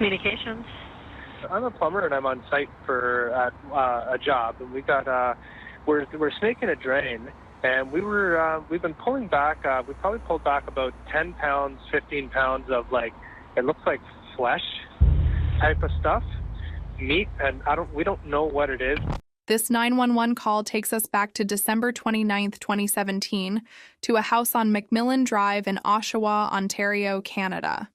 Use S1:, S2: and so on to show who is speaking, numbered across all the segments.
S1: Communications.
S2: I'm a plumber and I'm on site for a job, and we're snaking a drain, and we've been pulling back. We probably pulled back about 10 pounds, 15 pounds of it looks like flesh type of stuff, meat, and we don't know what it is.
S3: This 911 call takes us back to December 29, 2017, to a house on Macmillan Drive in Oshawa, Ontario, Canada.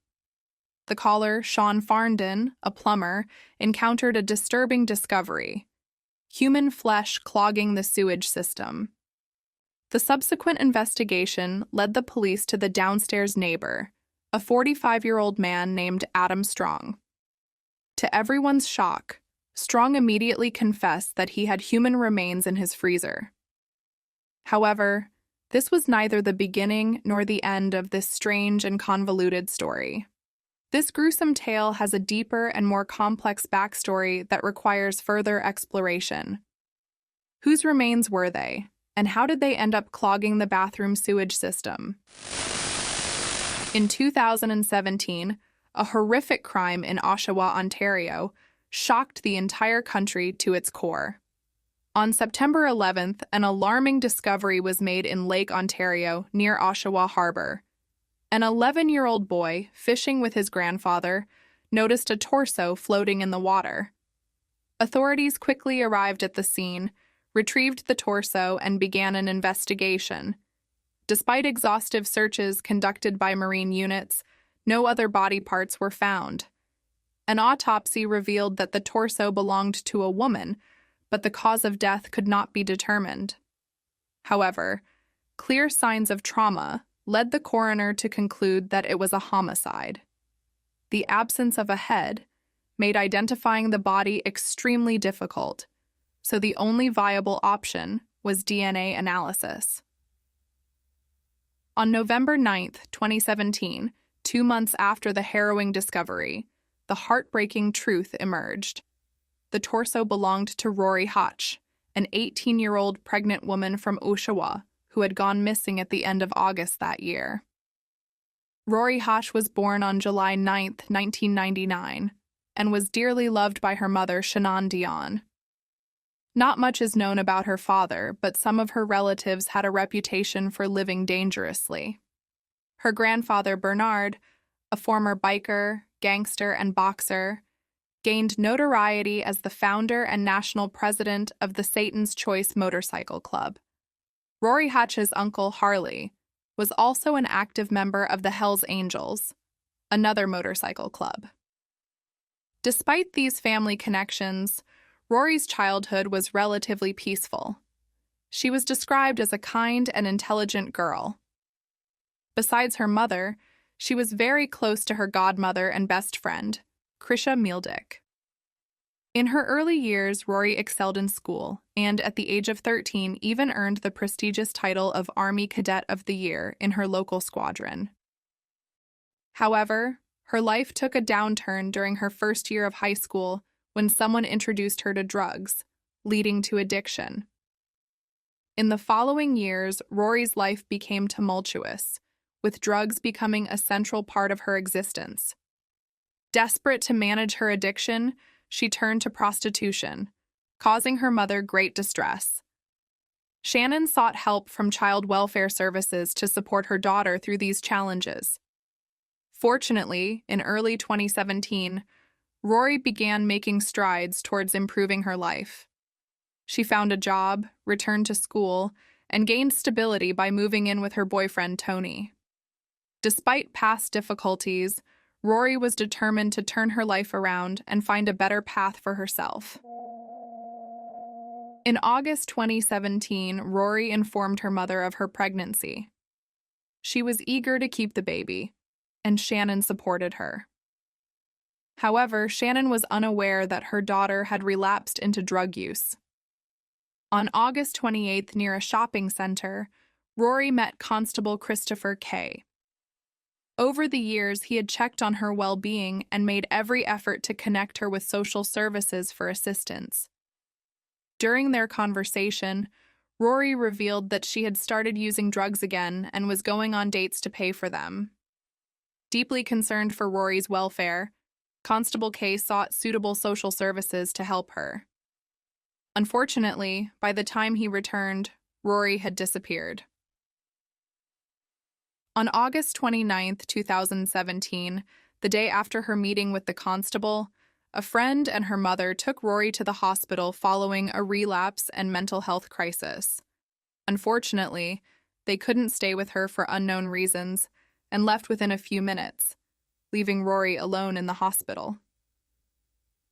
S3: The caller, Sean Farndon, a plumber, encountered a disturbing discovery: human flesh clogging the sewage system. The subsequent investigation led the police to the downstairs neighbor, a 45-year-old man named Adam Strong. To everyone's shock, Strong immediately confessed that he had human remains in his freezer. However, this was neither the beginning nor the end of this strange and convoluted story. This gruesome tale has a deeper and more complex backstory that requires further exploration. Whose remains were they, and how did they end up clogging the bathroom sewage system? In 2017, a horrific crime in Oshawa, Ontario, shocked the entire country to its core. On September 11th, an alarming discovery was made in Lake Ontario near Oshawa Harbor. An 11-year-old boy, fishing with his grandfather, noticed a torso floating in the water. Authorities quickly arrived at the scene, retrieved the torso, and began an investigation. Despite exhaustive searches conducted by marine units, no other body parts were found. An autopsy revealed that the torso belonged to a woman, but the cause of death could not be determined. However, clear signs of trauma led the coroner to conclude that it was a homicide. The absence of a head made identifying the body extremely difficult, so the only viable option was DNA analysis. On November 9, 2017, 2 months after the harrowing discovery, the heartbreaking truth emerged. The torso belonged to Rory Hache, an 18-year-old pregnant woman from Oshawa who had gone missing at the end of August that year. Rory Hache was born on July 9, 1999, and was dearly loved by her mother, Shannon Dion. Not much is known about her father, but some of her relatives had a reputation for living dangerously. Her grandfather, Bernard, a former biker, gangster, and boxer, gained notoriety as the founder and national president of the Satan's Choice Motorcycle Club. Rory Hache's uncle, Harley, was also an active member of the Hells Angels, another motorcycle club. Despite these family connections, Rory's childhood was relatively peaceful. She was described as a kind and intelligent girl. Besides her mother, she was very close to her godmother and best friend, Krisha Mieldick. In her early years, Rory excelled in school and, at the age of 13, even earned the prestigious title of Army Cadet of the Year in her local squadron. However, her life took a downturn during her first year of high school when someone introduced her to drugs, leading to addiction. In the following years, Rory's life became tumultuous, with drugs becoming a central part of her existence. Desperate to manage her addiction, she turned to prostitution, causing her mother great distress. Shannon sought help from child welfare services to support her daughter through these challenges. Fortunately, in early 2017, Rory began making strides towards improving her life. She found a job, returned to school, and gained stability by moving in with her boyfriend, Tony. Despite past difficulties, Rory was determined to turn her life around and find a better path for herself. In August 2017, Rory informed her mother of her pregnancy. She was eager to keep the baby, and Shannon supported her. However, Shannon was unaware that her daughter had relapsed into drug use. On August 28th, near a shopping center, Rory met Constable Christopher Kay. Over the years, he had checked on her well-being and made every effort to connect her with social services for assistance. During their conversation, Rory revealed that she had started using drugs again and was going on dates to pay for them. Deeply concerned for Rory's welfare, Constable K sought suitable social services to help her. Unfortunately, by the time he returned, Rory had disappeared. On August 29, 2017, the day after her meeting with the constable, a friend and her mother took Rory to the hospital following a relapse and mental health crisis. Unfortunately, they couldn't stay with her for unknown reasons and left within a few minutes, leaving Rory alone in the hospital.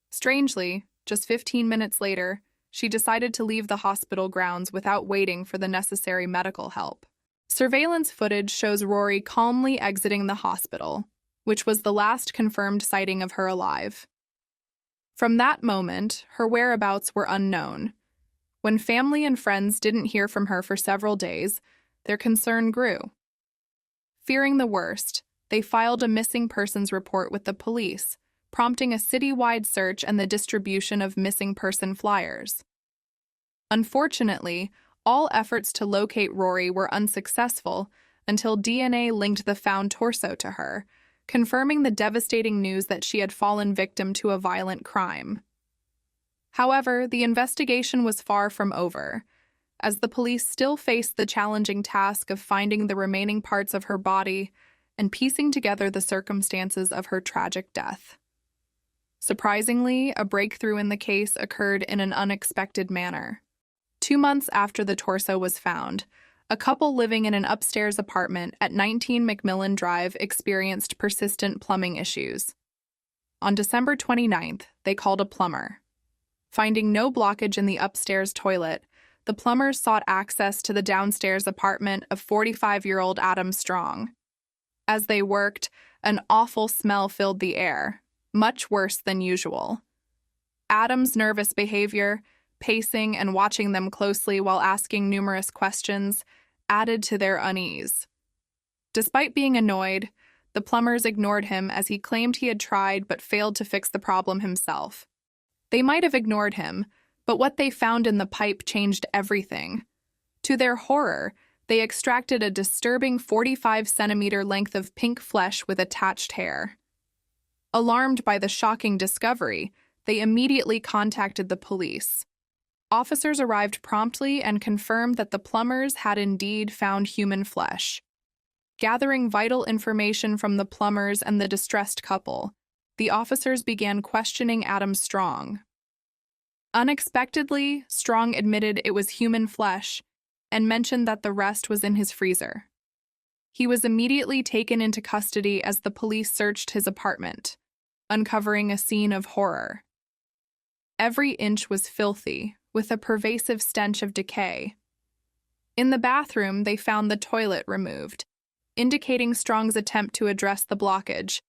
S3: Strangely, just 15 minutes later, she decided to leave the hospital grounds without waiting for the necessary medical help. Surveillance footage shows Rory calmly exiting the hospital, which was the last confirmed sighting of her alive. From that moment, her whereabouts were unknown. When family and friends didn't hear from her for several days, their concern grew. Fearing the worst, they filed a missing persons report with the police, prompting a citywide search and the distribution of missing person flyers. Unfortunately, all efforts to locate Rory were unsuccessful until DNA linked the found torso to her, confirming the devastating news that she had fallen victim to a violent crime. However, the investigation was far from over, as the police still faced the challenging task of finding the remaining parts of her body and piecing together the circumstances of her tragic death. Surprisingly, a breakthrough in the case occurred in an unexpected manner. 2 months after the torso was found, a couple living in an upstairs apartment at 19 McMillan Drive experienced persistent plumbing issues. On December 29th, they called a plumber. Finding no blockage in the upstairs toilet, the plumbers sought access to the downstairs apartment of 45-year-old Adam Strong. As they worked, an awful smell filled the air, much worse than usual. Adam's nervous behavior, pacing and watching them closely while asking numerous questions, added to their unease. Despite being annoyed, the plumbers ignored him as he claimed he had tried but failed to fix the problem himself. They might have ignored him, but what they found in the pipe changed everything. To their horror, they extracted a disturbing 45-centimeter length of pink flesh with attached hair. Alarmed by the shocking discovery, they immediately contacted the police. Officers arrived promptly and confirmed that the plumbers had indeed found human flesh. Gathering vital information from the plumbers and the distressed couple, the officers began questioning Adam Strong. Unexpectedly, Strong admitted it was human flesh and mentioned that the rest was in his freezer. He was immediately taken into custody as the police searched his apartment, uncovering a scene of horror. Every inch was filthy, with a pervasive stench of decay. In the bathroom, they found the toilet removed, indicating Strong's attempt to address the blockage.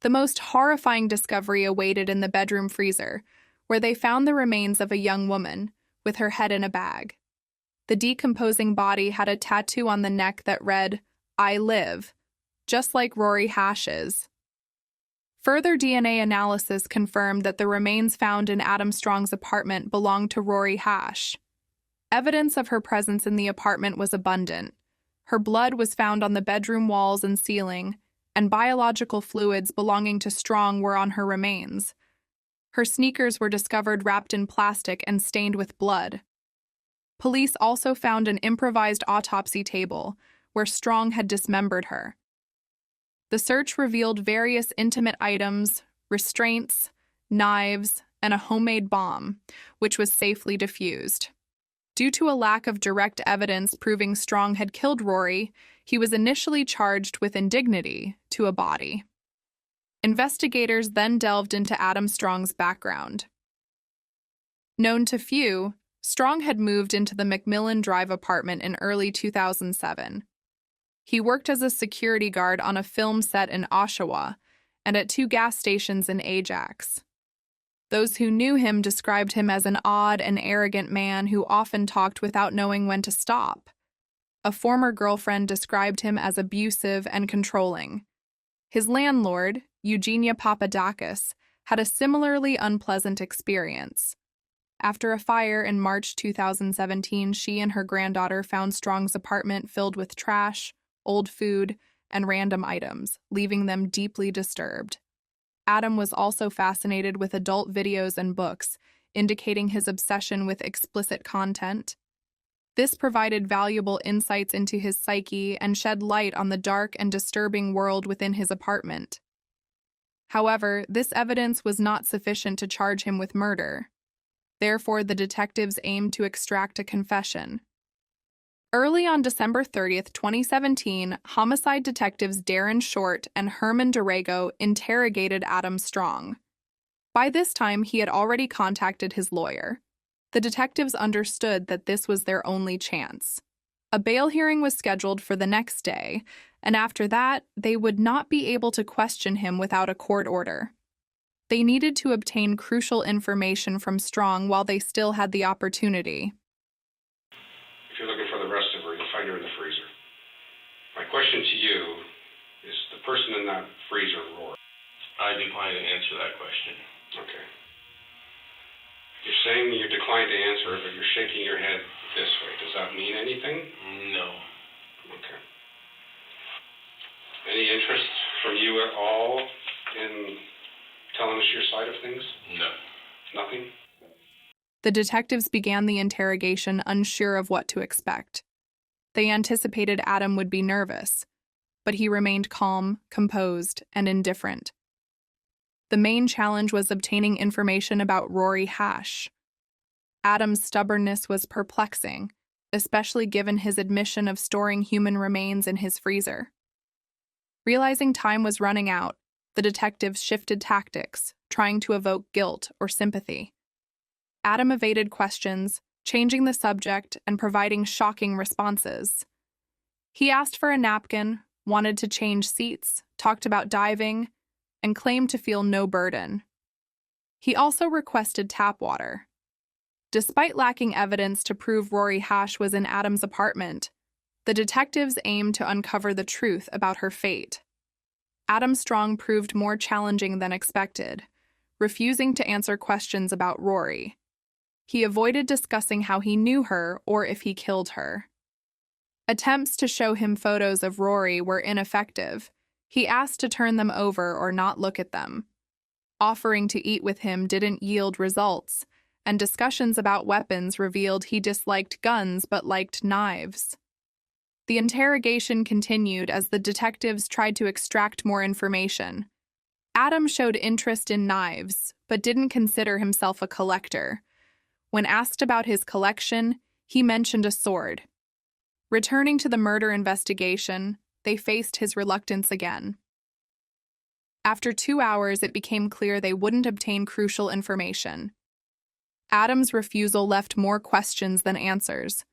S3: The most horrifying discovery awaited in the bedroom freezer, where they found the remains of a young woman, with her head in a bag. The decomposing body had a tattoo on the neck that read, "I live," just like Rory Hache's. Further DNA analysis confirmed that the remains found in Adam Strong's apartment belonged to Rory Hache. Evidence of her presence in the apartment was abundant. Her blood was found on the bedroom walls and ceiling, and biological fluids belonging to Strong were on her remains. Her sneakers were discovered wrapped in plastic and stained with blood. Police also found an improvised autopsy table where Strong had dismembered her. The search revealed various intimate items, restraints, knives, and a homemade bomb, which was safely defused. Due to a lack of direct evidence proving Strong had killed Rory, he was initially charged with indignity to a body. Investigators then delved into Adam Strong's background. Known to few, Strong had moved into the McMillan Drive apartment in early 2007. He worked as a security guard on a film set in Oshawa and at 2 gas stations in Ajax. Those who knew him described him as an odd and arrogant man who often talked without knowing when to stop. A former girlfriend described him as abusive and controlling. His landlord, Eugenia Papadakis, had a similarly unpleasant experience. After a fire in March 2017, she and her granddaughter found Strong's apartment filled with trash, old food, and random items, leaving them deeply disturbed. Adam was also fascinated with adult videos and books, indicating his obsession with explicit content. This provided valuable insights into his psyche and shed light on the dark and disturbing world within his apartment. However, this evidence was not sufficient to charge him with murder. Therefore, the detectives aimed to extract a confession. Early on December 30th, 2017, homicide detectives Darren Short and Herman Derego interrogated Adam Strong. By this time, he had already contacted his lawyer. The detectives understood that this was their only chance. A bail hearing was scheduled for the next day, and after that, they would not be able to question him without a court order. They needed to obtain crucial information from Strong while they still had the opportunity.
S1: If you're looking for the rest of her, you'll find her in the freezer. My question to you is the person in that freezer, Rory?
S4: I decline to answer that question.
S1: Okay. You're saying you decline to answer, but you're shaking your head this way. Does that mean anything?
S4: No.
S1: Okay. Any interest from you at all in telling us your side of things?
S4: No.
S1: Nothing?
S3: The detectives began the interrogation unsure of what to expect. They anticipated Adam would be nervous, but he remained calm, composed, and indifferent. The main challenge was obtaining information about Rory Hache. Adam's stubbornness was perplexing, especially given his admission of storing human remains in his freezer. Realizing time was running out, the detectives shifted tactics, trying to evoke guilt or sympathy. Adam evaded questions, changing the subject and providing shocking responses. He asked for a napkin, wanted to change seats, talked about diving, and claimed to feel no burden. He also requested tap water. Despite lacking evidence to prove Rory Hache was in Adam's apartment, the detectives aimed to uncover the truth about her fate. Adam Strong proved more challenging than expected, refusing to answer questions about Rory. He avoided discussing how he knew her or if he killed her. Attempts to show him photos of Rory were ineffective. He asked to turn them over or not look at them. Offering to eat with him didn't yield results, and discussions about weapons revealed he disliked guns but liked knives. The interrogation continued as the detectives tried to extract more information. Adam showed interest in knives, but didn't consider himself a collector. When asked about his collection, he mentioned a sword. Returning to the murder investigation, they faced his reluctance again. After 2 hours, it became clear they wouldn't obtain crucial information. Adam's refusal left more questions than answers.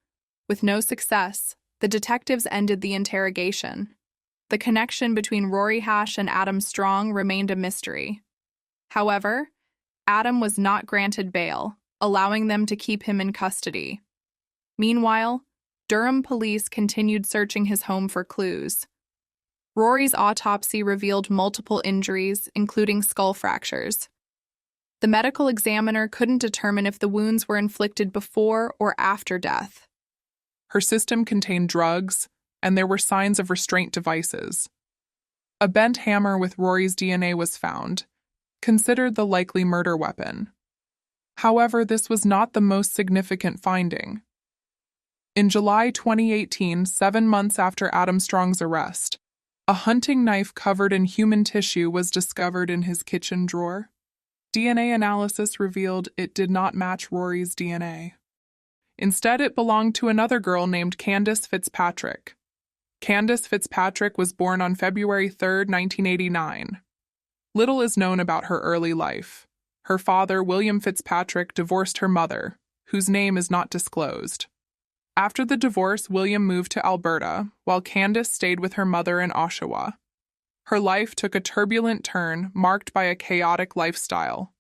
S3: With no success, the detectives ended the interrogation. The connection between Rory Hache and Adam Strong remained a mystery. However, Adam was not granted bail, allowing them to keep him in custody. Meanwhile, Durham police continued searching his home for clues. Rory's autopsy revealed multiple injuries, including skull fractures. The medical examiner couldn't determine if the wounds were inflicted before or after death.
S5: Her system contained drugs, and there were signs of restraint devices. A bent hammer with Rory's DNA was found, considered the likely murder weapon. However, this was not the most significant finding. In July 2018, 7 months after Adam Strong's arrest, a hunting knife covered in human tissue was discovered in his kitchen drawer. DNA analysis revealed it did not match Rory's DNA. Instead, it belonged to another girl named Candace Fitzpatrick. Candace Fitzpatrick was born on February 3, 1989. Little is known about her early life. Her father, William Fitzpatrick, divorced her mother, whose name is not disclosed. After the divorce, William moved to Alberta, while Candace stayed with her mother in Oshawa. Her life took a turbulent turn, marked by a chaotic lifestyle.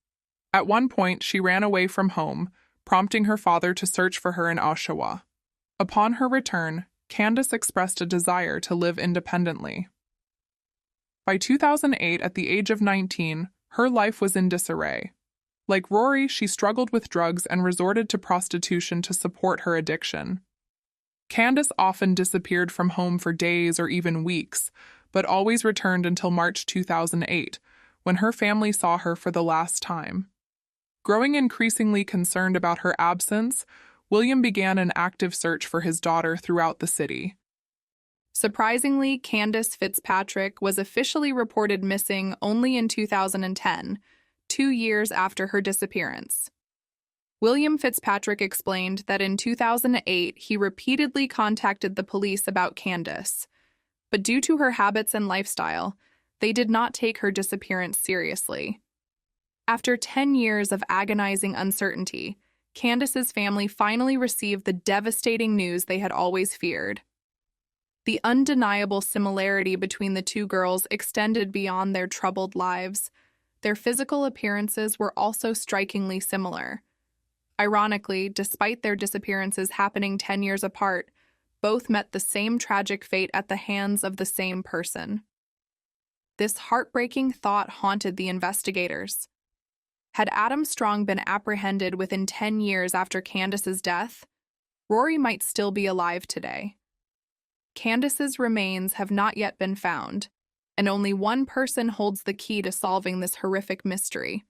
S5: At one point, she ran away from home, prompting her father to search for her in Oshawa. Upon her return, Candace expressed a desire to live independently. By 2008, at the age of 19, her life was in disarray. Like Rory, she struggled with drugs and resorted to prostitution to support her addiction. Candace often disappeared from home for days or even weeks, but always returned until March 2008, when her family saw her for the last time. Growing increasingly concerned about her absence, William began an active search for his daughter throughout the city.
S3: Surprisingly, Candace Fitzpatrick was officially reported missing only in 2010, 2 years after her disappearance. William Fitzpatrick explained that in 2008 he repeatedly contacted the police about Candace, but due to her habits and lifestyle, they did not take her disappearance seriously. After 10 years of agonizing uncertainty, Candace's family finally received the devastating news they had always feared. The undeniable similarity between the two girls extended beyond their troubled lives. Their physical appearances were also strikingly similar. Ironically, despite their disappearances happening 10 years apart, both met the same tragic fate at the hands of the same person. This heartbreaking thought haunted the investigators. Had Adam Strong been apprehended within 10 years after Candace's death, Rory might still be alive today. Candace's remains have not yet been found, and only one person holds the key to solving this horrific mystery.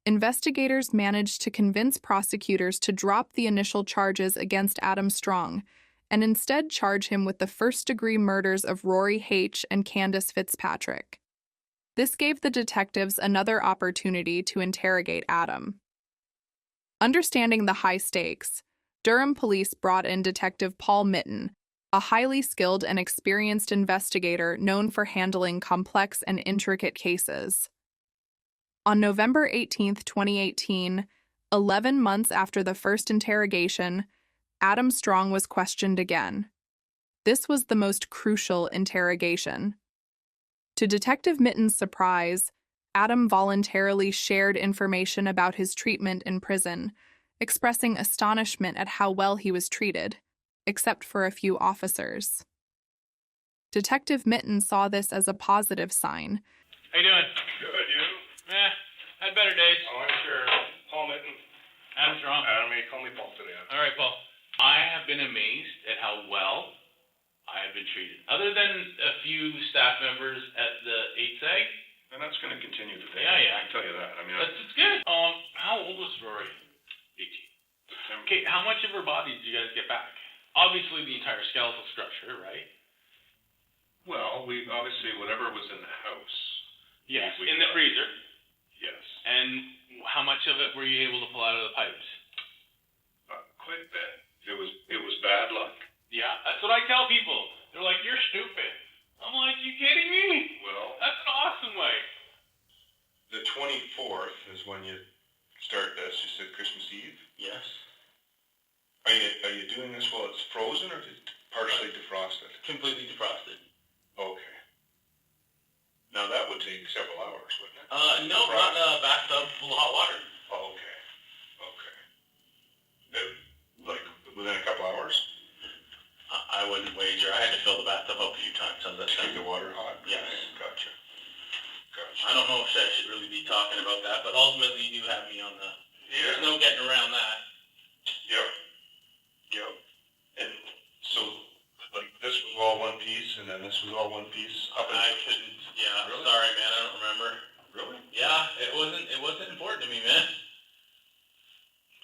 S3: Investigators managed to convince prosecutors to drop the initial charges against Adam Strong and instead charge him with the first-degree murders of Rory Hache and Candace Fitzpatrick. This gave the detectives another opportunity to interrogate Adam. Understanding the high stakes, Durham police brought in Detective Paul Mitten, a highly skilled and experienced investigator known for handling complex and intricate cases. On November 18, 2018, 11 months after the first interrogation, Adam Strong was questioned again. This was the most crucial interrogation. To Detective Mitten's surprise, Adam voluntarily shared information about his treatment in prison, expressing astonishment at how well he was treated, except for a few officers. Detective Mitten saw this as a positive sign.
S4: How you doing?
S1: Good, you?
S4: Had better days.
S1: Oh, I'm sure. Paul Mitten.
S4: Adam Strong.
S1: Adam, you call me Paul today.
S4: All right, Paul. I have been amazed at how well I have been treated. Other than a few staff members at the 8SAG.
S1: And that's going to continue today.
S4: Yeah.
S1: I can tell you that. I mean,
S4: That's good. How old was Rory? 18. Okay, how much of her body did you guys get back? Obviously the entire skeletal structure, right?
S1: well, we obviously, whatever was in the house.
S4: Yes,
S1: we
S4: in the
S1: got.
S4: freezer.
S1: Yes.
S4: And how much of it were you able to pull out of the pipes?
S1: Quite a bit. It was bad luck.
S4: Yeah, that's what I tell people. They're like, you're stupid. I'm like, you kidding me?
S1: Well,
S4: That's an awesome way.
S1: the 24th is when you start this. You said Christmas Eve?
S6: Yes.
S1: Are you doing this while it's frozen or partially defrosted?
S6: Completely defrosted.
S1: Okay. Now that would take several hours, wouldn't it?
S6: No, not in a bathtub full of hot water.
S1: Oh, okay. Like within a couple hours?
S6: I wouldn't wager. I had to fill the bathtub up a few times. How's that
S1: To keep
S6: sound?
S1: the water hot?
S6: Yes.
S1: Gotcha.
S6: I don't know if I should really be talking about that, but ultimately you do have me on the... There's no getting around that.
S1: Yep. And so, like, this was all one piece, and then this was all one piece up and...
S6: I couldn't... Yeah,
S1: Really?
S6: sorry, man. I don't remember.
S1: Really?
S6: Yeah, it wasn't important to me, man.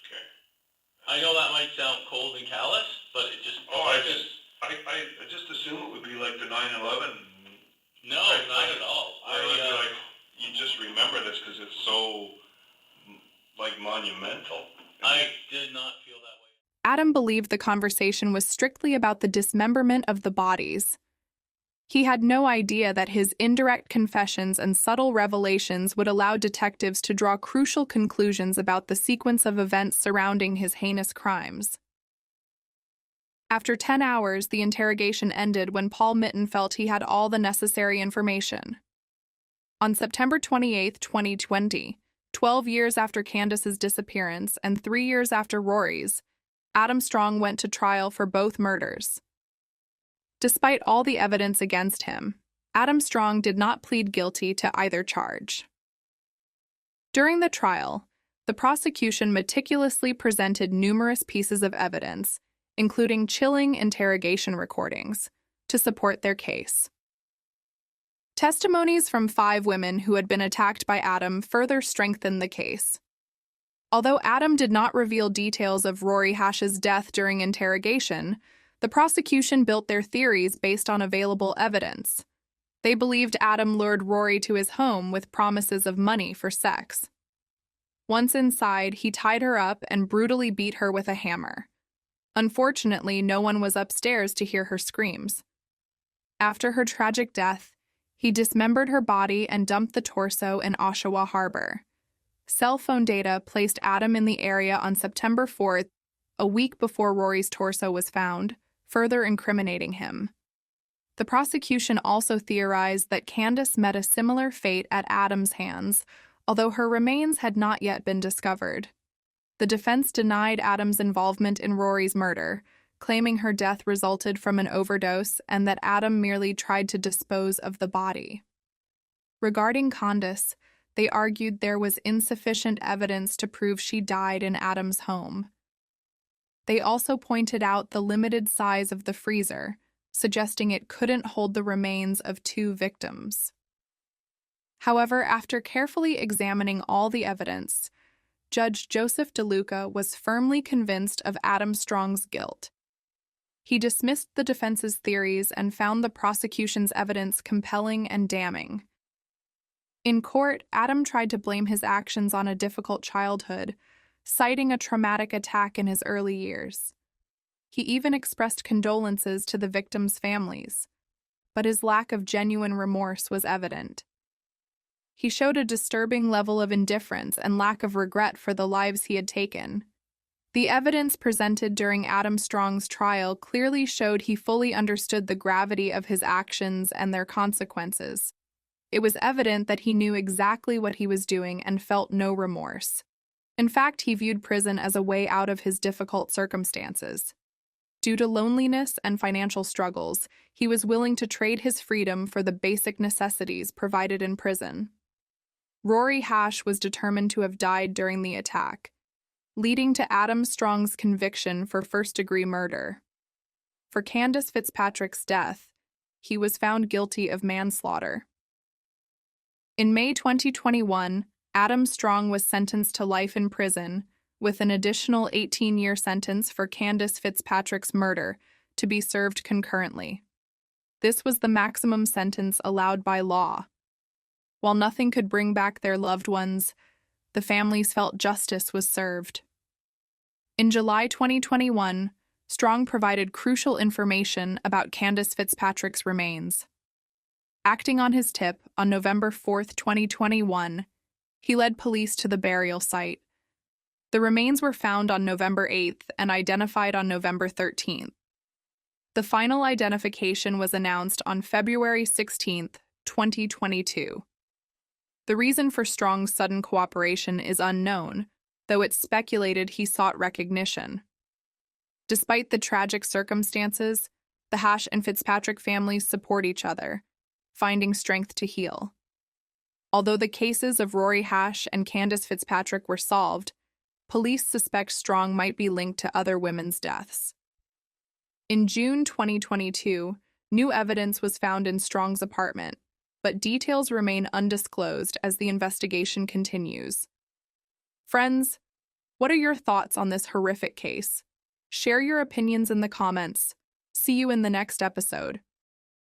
S1: Okay.
S6: I know that might sound cold and callous, but it just...
S1: Oh, I just assumed it would be like the 9/11.
S6: No, not at all.
S1: You just remember this because it's so, like, monumental.
S6: I did not feel that way.
S3: Adam believed the conversation was strictly about the dismemberment of the bodies. He had no idea that his indirect confessions and subtle revelations would allow detectives to draw crucial conclusions about the sequence of events surrounding his heinous crimes. After 10 hours, the interrogation ended when Paul Mitten felt he had all the necessary information. On September 28, 2020, 12 years after Candace's disappearance and 3 years after Rory's, Adam Strong went to trial for both murders. Despite all the evidence against him, Adam Strong did not plead guilty to either charge. During the trial, the prosecution meticulously presented numerous pieces of evidence, including chilling interrogation recordings, to support their case. Testimonies from 5 women who had been attacked by Adam further strengthened the case. Although Adam did not reveal details of Rory Hache's death during interrogation, the prosecution built their theories based on available evidence. They believed Adam lured Rory to his home with promises of money for sex. Once inside, he tied her up and brutally beat her with a hammer. Unfortunately, no one was upstairs to hear her screams. After her tragic death, he dismembered her body and dumped the torso in Oshawa Harbor. Cell phone data placed Adam in the area on September 4th, a week before Rory's torso was found, further incriminating him. The prosecution also theorized that Candace met a similar fate at Adam's hands, although her remains had not yet been discovered. The defense denied Adam's involvement in Rory's murder, claiming her death resulted from an overdose and that Adam merely tried to dispose of the body. Regarding Candace, they argued there was insufficient evidence to prove she died in Adam's home. They also pointed out the limited size of the freezer, suggesting it couldn't hold the remains of 2 victims. However, after carefully examining all the evidence, Judge Joseph DeLuca was firmly convinced of Adam Strong's guilt. He dismissed the defense's theories and found the prosecution's evidence compelling and damning. In court, Adam tried to blame his actions on a difficult childhood, citing a traumatic attack in his early years. He even expressed condolences to the victims' families, but his lack of genuine remorse was evident. He showed a disturbing level of indifference and lack of regret for the lives he had taken. The evidence presented during Adam Strong's trial clearly showed he fully understood the gravity of his actions and their consequences. It was evident that he knew exactly what he was doing and felt no remorse. In fact, he viewed prison as a way out of his difficult circumstances. Due to loneliness and financial struggles, he was willing to trade his freedom for the basic necessities provided in prison. Rory Hache was determined to have died during the attack, leading to Adam Strong's conviction for first-degree murder. For Candace Fitzpatrick's death, he was found guilty of manslaughter. In May 2021, Adam Strong was sentenced to life in prison, with an additional 18-year sentence for Candace Fitzpatrick's murder to be served concurrently. This was the maximum sentence allowed by law. While nothing could bring back their loved ones, the families felt justice was served. In July 2021, Strong provided crucial information about Candace Fitzpatrick's remains. Acting on his tip on November 4, 2021, he led police to the burial site. The remains were found on November 8th and identified on November 13th. The final identification was announced on February 16, 2022. The reason for Strong's sudden cooperation is unknown, though it's speculated he sought recognition. Despite the tragic circumstances, the Hache and Fitzpatrick families support each other, finding strength to heal. Although the cases of Rory Hache and Candace Fitzpatrick were solved, police suspect Strong might be linked to other women's deaths. In June 2022, new evidence was found in Strong's apartment, but details remain undisclosed as the investigation continues. Friends, what are your thoughts on this horrific case? Share your opinions in the comments. See you in the next episode.